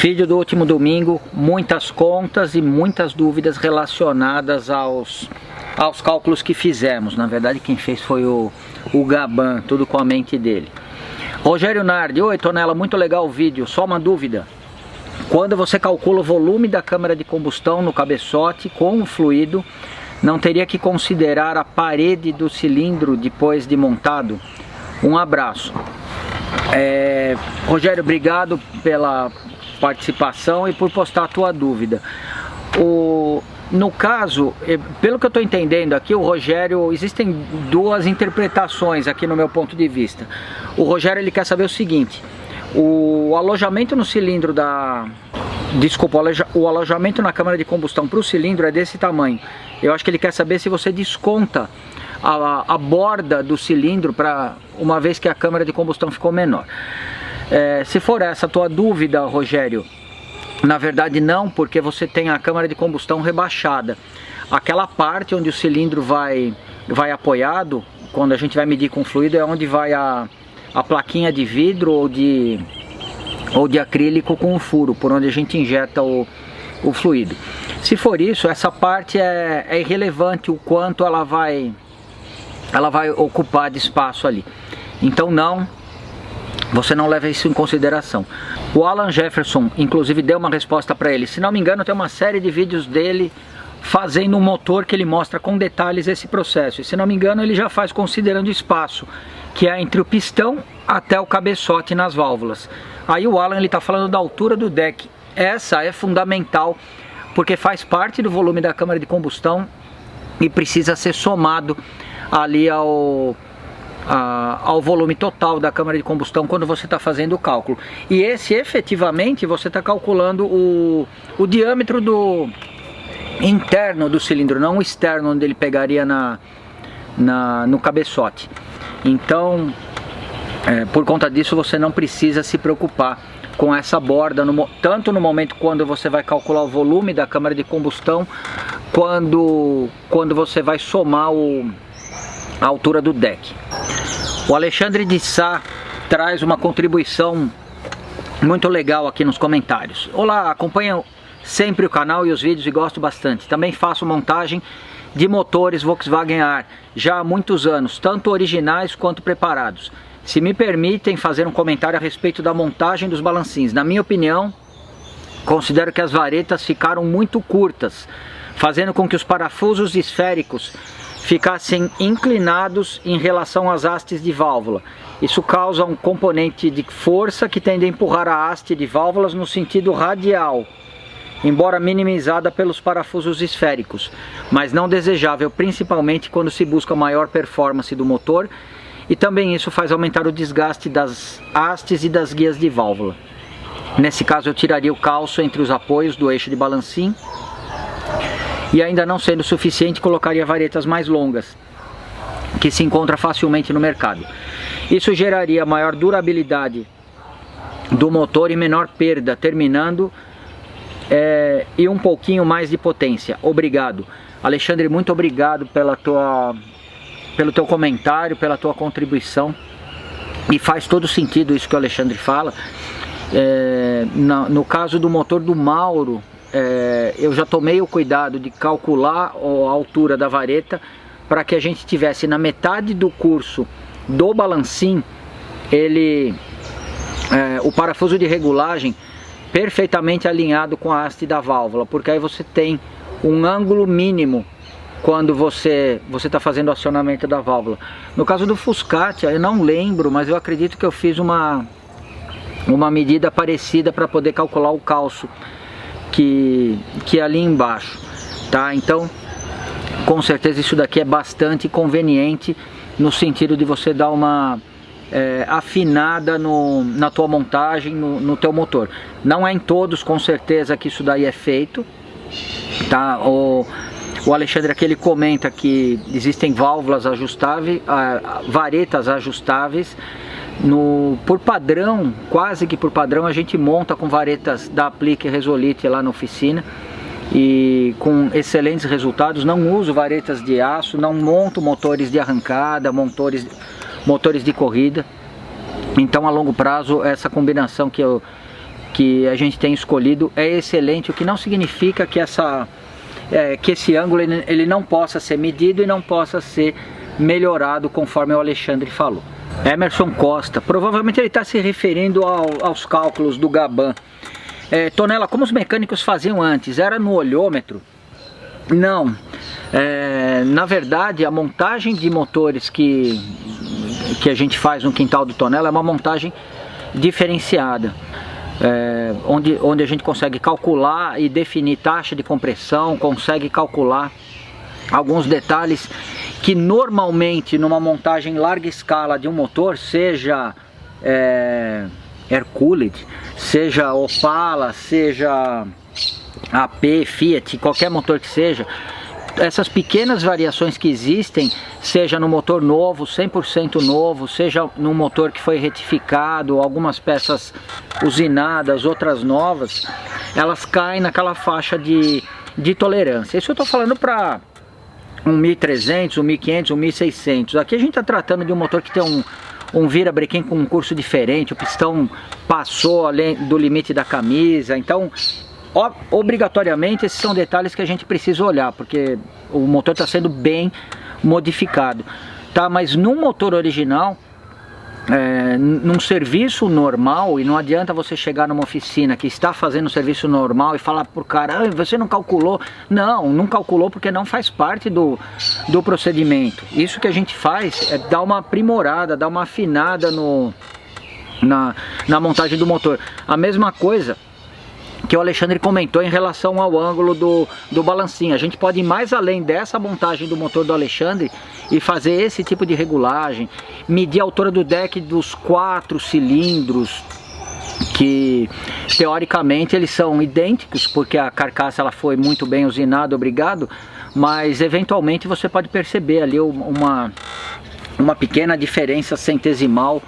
Vídeo do último domingo, muitas contas e muitas dúvidas relacionadas aos cálculos que fizemos. Na verdade quem fez foi o Gaban, tudo com a mente dele. Rogério Nardi: oi Tonela, muito legal o vídeo, só uma dúvida. Quando você calcula o volume da câmara de combustão no cabeçote com o fluido, não teria que considerar a parede do cilindro depois de montado? Um abraço. Rogério, obrigado pela participação e por postar a tua dúvida. No caso, pelo que eu estou entendendo aqui, o Rogério, existem duas interpretações aqui no meu ponto de vista. O Rogério, ele quer saber o seguinte: o alojamento no cilindro o alojamento na câmara de combustão para o cilindro é desse tamanho. Eu acho que ele quer saber se você desconta a borda do cilindro, uma vez que a câmara de combustão ficou menor. Se for essa a tua dúvida, Rogério, na verdade não, porque você tem a câmara de combustão rebaixada. Aquela parte onde o cilindro vai apoiado, quando a gente vai medir com fluido, é onde vai a plaquinha de vidro ou de acrílico com o furo, por onde a gente injeta o fluido. Se for isso, essa parte é irrelevante o quanto ela vai ocupar de espaço ali. Então você não leva isso em consideração. O Alan Jefferson, inclusive, deu uma resposta para ele. Se não me engano, tem uma série de vídeos dele fazendo um motor que ele mostra com detalhes esse processo. E se não me engano, ele já faz considerando espaço, que é entre o pistão até o cabeçote nas válvulas. Aí o Alan está falando da altura do deck. Essa é fundamental, porque faz parte do volume da câmara de combustão e precisa ser somado ali ao volume total da câmara de combustão quando você está fazendo o cálculo. E esse, efetivamente, você está calculando o diâmetro interno do cilindro, não o externo, onde ele pegaria no cabeçote. Então, por conta disso, você não precisa se preocupar com essa borda, tanto no momento quando você vai calcular o volume da câmara de combustão, quando você vai somar a altura do deck. O Alexandre de Sá traz uma contribuição muito legal aqui nos comentários. Olá, acompanho sempre o canal e os vídeos e gosto bastante. Também faço montagem de motores Volkswagen AR já há muitos anos, tanto originais quanto preparados. Se me permitem fazer um comentário a respeito da montagem dos balancins. Na minha opinião, considero que as varetas ficaram muito curtas, fazendo com que os parafusos esféricos ficassem inclinados em relação às hastes de válvula. Isso causa um componente de força que tende a empurrar a haste de válvulas no sentido radial, embora minimizada pelos parafusos esféricos, mas não desejável, principalmente quando se busca maior performance do motor, e também isso faz aumentar o desgaste das hastes e das guias de válvula. Nesse caso eu tiraria o calço entre os apoios do eixo de balancim, e ainda não sendo suficiente, colocaria varetas mais longas, que se encontra facilmente no mercado. Isso geraria maior durabilidade do motor e menor perda, terminando e um pouquinho mais de potência. Obrigado. Alexandre, muito obrigado pelo teu comentário, pela tua contribuição. E faz todo sentido isso que o Alexandre fala. No caso do motor do Mauro, eu já tomei o cuidado de calcular a altura da vareta para que a gente tivesse na metade do curso do balancim o parafuso de regulagem perfeitamente alinhado com a haste da válvula, porque aí você tem um ângulo mínimo quando você está fazendo o acionamento da válvula. No caso do Fuscat, eu não lembro, mas eu acredito que eu fiz uma medida parecida para poder calcular o calço que é ali embaixo, tá? Então, com certeza isso daqui é bastante conveniente no sentido de você dar uma afinada na tua montagem, no teu motor. Não é em todos, com certeza, que isso daí é feito, tá? O Alexandre aqui, ele comenta que existem válvulas ajustáveis, varetas ajustáveis. Por padrão, quase que por padrão, a gente monta com varetas da Aplique Resolite lá na oficina e com excelentes resultados. Não uso varetas de aço, não monto motores de arrancada, motores de corrida. Então, a longo prazo, essa combinação que que a gente tem escolhido é excelente, o que não significa que, que esse ângulo ele não possa ser medido e não possa ser melhorado conforme o Alexandre falou. Emerson Costa, provavelmente ele está se referindo aos cálculos do Gaban. Tonela, como os mecânicos faziam antes? Era no olhômetro? Não. Na verdade, a montagem de motores que a gente faz no quintal do Tonela é uma montagem diferenciada. Onde a gente consegue calcular e definir taxa de compressão, consegue calcular alguns detalhes que normalmente numa montagem em larga escala de um motor, seja Air-Cooled, seja Opala, seja AP, Fiat, qualquer motor que seja, essas pequenas variações que existem, seja no motor novo, 100% novo, seja no motor que foi retificado, algumas peças usinadas, outras novas, elas caem naquela faixa de tolerância. Isso eu estou falando para 1.300, 1.500, 1.600. Aqui a gente está tratando de um motor que tem um virabrequim com um curso diferente, o pistão passou além do limite da camisa, então obrigatoriamente esses são detalhes que a gente precisa olhar, porque o motor está sendo bem modificado, tá? Mas num motor original, num serviço normal, e não adianta você chegar numa oficina que está fazendo um serviço normal e falar pro cara, você não calculou. Não calculou porque não faz parte do procedimento. Isso que a gente faz é dar uma aprimorada, dar uma afinada na montagem do motor. A mesma coisa que o Alexandre comentou em relação ao ângulo do balancinho. A gente pode ir mais além dessa montagem do motor do Alexandre e fazer esse tipo de regulagem, medir a altura do deck dos 4 cilindros, que teoricamente eles são idênticos, porque a carcaça ela foi muito bem usinada, obrigado, mas eventualmente você pode perceber ali uma pequena diferença centesimal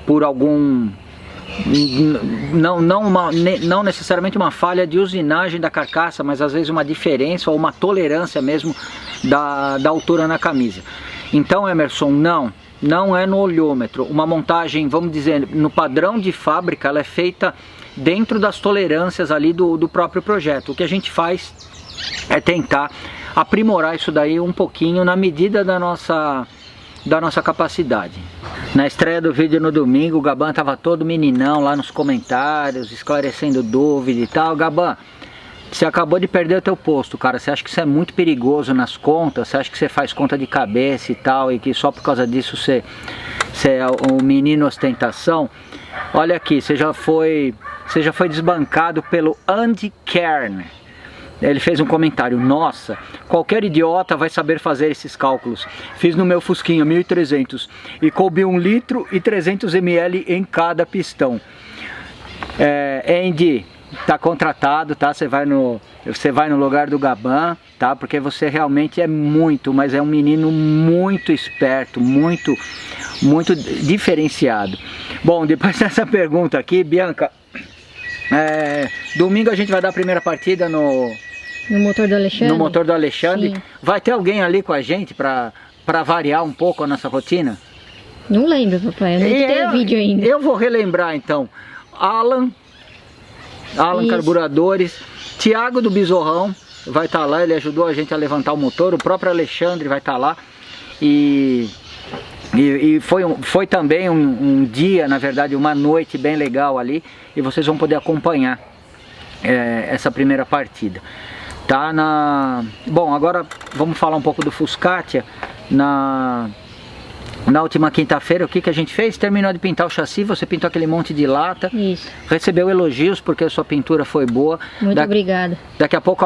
por algum... Não necessariamente uma falha de usinagem da carcaça, mas às vezes uma diferença ou uma tolerância mesmo da altura na camisa. Então, Emerson, não é no olhômetro. Uma montagem, vamos dizer, no padrão de fábrica, ela é feita dentro das tolerâncias ali do próprio projeto. O que a gente faz é tentar aprimorar isso daí um pouquinho na medida da nossa capacidade. Na estreia do vídeo no domingo, o Gaban tava todo meninão lá nos comentários, esclarecendo dúvida e tal. Gaban, você acabou de perder o teu posto, cara. Você acha que isso é muito perigoso nas contas? Você acha que você faz conta de cabeça e tal, e que só por causa disso você é um menino ostentação? Olha aqui, você já foi desbancado pelo Andy Kern. Ele fez um comentário: nossa, qualquer idiota vai saber fazer esses cálculos. Fiz no meu Fusquinha 1300 e coube 1 litro e 300 ml em cada pistão. Andy, tá contratado, tá? Você vai no lugar do Gaban, tá? Porque você realmente é mas é um menino muito esperto, muito diferenciado. Bom, depois dessa pergunta aqui, Bianca, domingo a gente vai dar a primeira partida no motor do Alexandre. No motor do Alexandre. Sim. Vai ter alguém ali com a gente para variar um pouco a nossa rotina? Não lembro, papai. Eu não tenho vídeo ainda. Eu vou relembrar então. Alan Carburadores, Thiago do Bizorrão vai estar lá, ele ajudou a gente a levantar o motor, o próprio Alexandre vai estar lá e foi também um dia, na verdade, uma noite bem legal ali, e vocês vão poder acompanhar essa primeira partida. Tá Bom, agora vamos falar um pouco do Fuscatia. Na última quinta-feira, o que a gente fez? Terminou de pintar o chassi, você pintou aquele monte de lata. Isso. Recebeu elogios porque a sua pintura foi boa. Muito obrigada. Daqui a pouco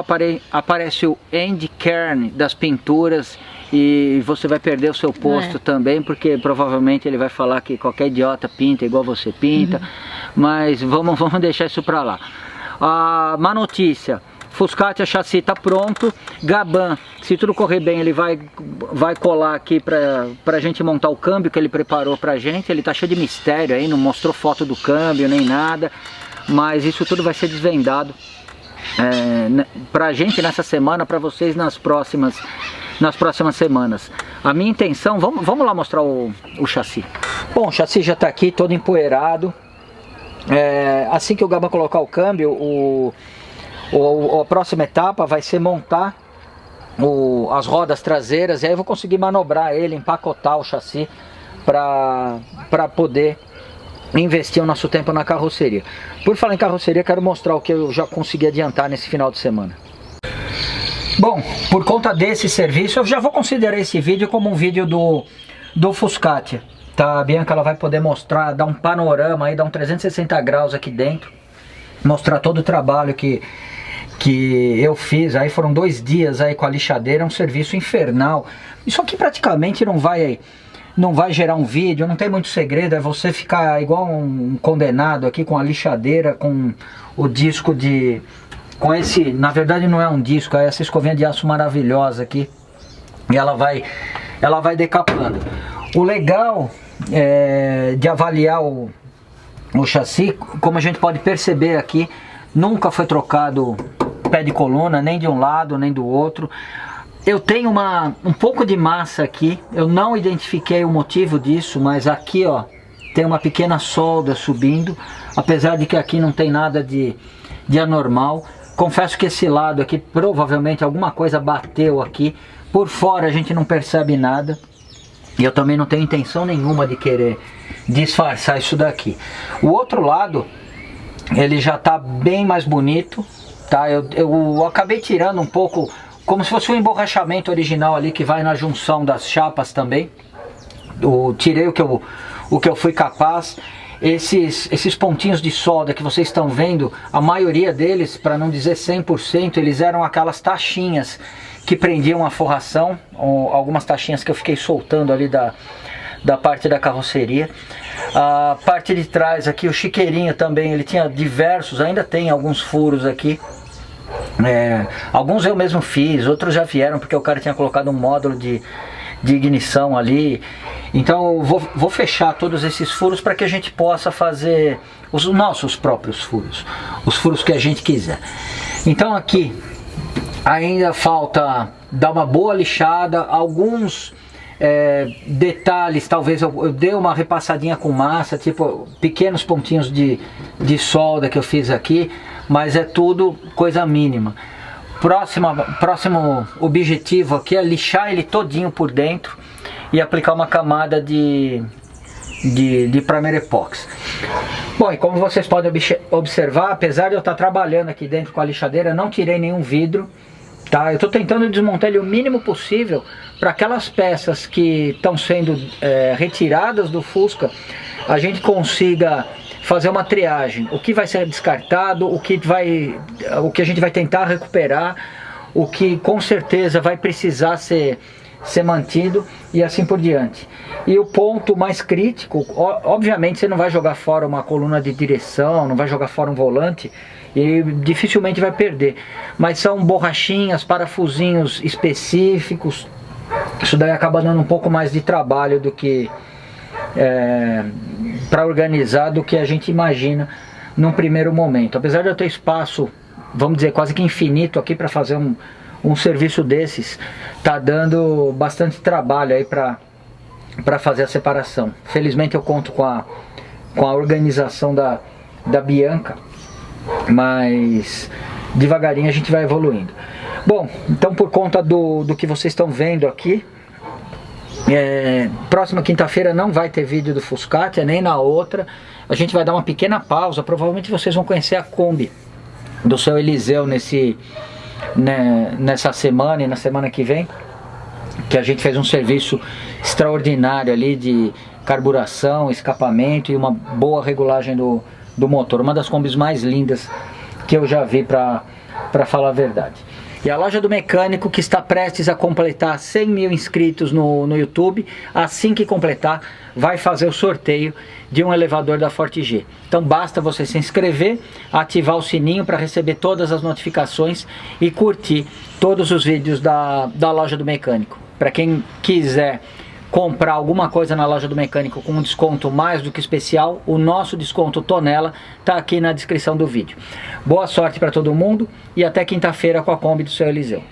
aparece o Andy Kern das pinturas e você vai perder o seu posto também, porque provavelmente ele vai falar que qualquer idiota pinta igual você pinta. Mas vamos deixar isso pra lá. Má notícia: Fuscatia chassi está pronto. Gaban, se tudo correr bem, ele vai colar aqui pra gente montar o câmbio que ele preparou pra gente. Ele tá cheio de mistério aí, não mostrou foto do câmbio nem nada, mas isso tudo vai ser desvendado pra gente nessa semana, pra vocês nas próximas semanas. A minha intenção, vamos lá mostrar o chassi. Bom, o chassi já tá aqui todo empoeirado. assim que o Gaba colocar o câmbio, a próxima etapa vai ser montar as rodas traseiras, e aí eu vou conseguir manobrar ele, empacotar o chassi para poder investir o nosso tempo na carroceria. Por falar em carroceria, quero mostrar o que eu já consegui adiantar nesse final de semana. Bom, por conta desse serviço, eu já vou considerar esse vídeo como um vídeo do Fuscatia, tá? A Bianca, ela vai poder mostrar, dar um panorama aí, dar um 360 graus aqui dentro, mostrar todo o trabalho que eu fiz. Aí foram 2 dias aí com a lixadeira, um serviço infernal. Isso aqui praticamente não vai gerar um vídeo, não tem muito segredo, é você ficar igual um condenado aqui com a lixadeira, com o disco com esse, na verdade não é um disco, é essa escovinha de aço maravilhosa aqui, e ela vai decapando. O legal de avaliar o chassi, como a gente pode perceber aqui, nunca foi trocado pé de coluna, nem de um lado, nem do outro. Eu tenho um pouco de massa aqui, eu não identifiquei o motivo disso, mas aqui ó, tem uma pequena solda subindo, apesar de que aqui não tem nada de anormal. Confesso que esse lado aqui, provavelmente alguma coisa bateu aqui, por fora a gente não percebe nada, e eu também não tenho intenção nenhuma de querer disfarçar isso daqui. O outro lado, ele já está bem mais bonito, tá? Eu acabei tirando um pouco, como se fosse um emborrachamento original ali que vai na junção das chapas também. Tirei o que eu fui capaz. Esses pontinhos de solda que vocês estão vendo, a maioria deles, para não dizer 100%, eles eram aquelas tachinhas que prendiam a forração, algumas tachinhas que eu fiquei soltando ali da parte da carroceria. A parte de trás aqui, o chiqueirinho também, ele tinha diversos, ainda tem alguns furos aqui. Alguns eu mesmo fiz, outros já vieram porque o cara tinha colocado um módulo de ignição ali. Então eu vou fechar todos esses furos para que a gente possa fazer os nossos próprios furos, os furos que a gente quiser. Então aqui ainda falta dar uma boa lixada, alguns detalhes, talvez eu dei uma repassadinha com massa, tipo pequenos pontinhos de solda que eu fiz aqui, mas é tudo coisa mínima. Próximo objetivo aqui é lixar ele todinho por dentro e aplicar uma camada de primer epox. Bom, e como vocês podem observar, apesar de eu estar trabalhando aqui dentro com a lixadeira, não tirei nenhum vidro, tá? Eu estou tentando desmontar ele o mínimo possível para aquelas peças que estão sendo retiradas do Fusca, a gente consiga fazer uma triagem, o que vai ser descartado, o que a gente vai tentar recuperar, o que com certeza vai precisar ser mantido e assim por diante. E o ponto mais crítico, obviamente você não vai jogar fora uma coluna de direção, não vai jogar fora um volante e dificilmente vai perder, mas são borrachinhas, parafusinhos específicos. Isso daí acaba dando um pouco mais de trabalho do que para organizar, do que a gente imagina num primeiro momento. Apesar de eu ter espaço, vamos dizer, quase que infinito aqui para fazer um serviço desses, tá dando bastante trabalho aí para fazer a separação. Felizmente eu conto com a organização da Bianca, mas devagarinho a gente vai evoluindo. Bom, então por conta do que vocês estão vendo aqui, próxima quinta-feira não vai ter vídeo do Fuscatia, nem na outra. A gente vai dar uma pequena pausa. Provavelmente vocês vão conhecer a Kombi do seu Eliseu nessa semana e na semana que vem, que a gente fez um serviço extraordinário ali de carburação, escapamento e uma boa regulagem do motor. Uma das Kombis mais lindas que eu já vi, para falar a verdade. E a Loja do Mecânico, que está prestes a completar 100 mil inscritos no YouTube, assim que completar, vai fazer o sorteio de um elevador da Forte G. Então basta você se inscrever, ativar o sininho para receber todas as notificações e curtir todos os vídeos da Loja do Mecânico. Para quem quiser comprar alguma coisa na Loja do Mecânico com um desconto mais do que especial, o nosso desconto Tonela está aqui na descrição do vídeo. Boa sorte para todo mundo e até quinta-feira com a Kombi do seu Eliseu.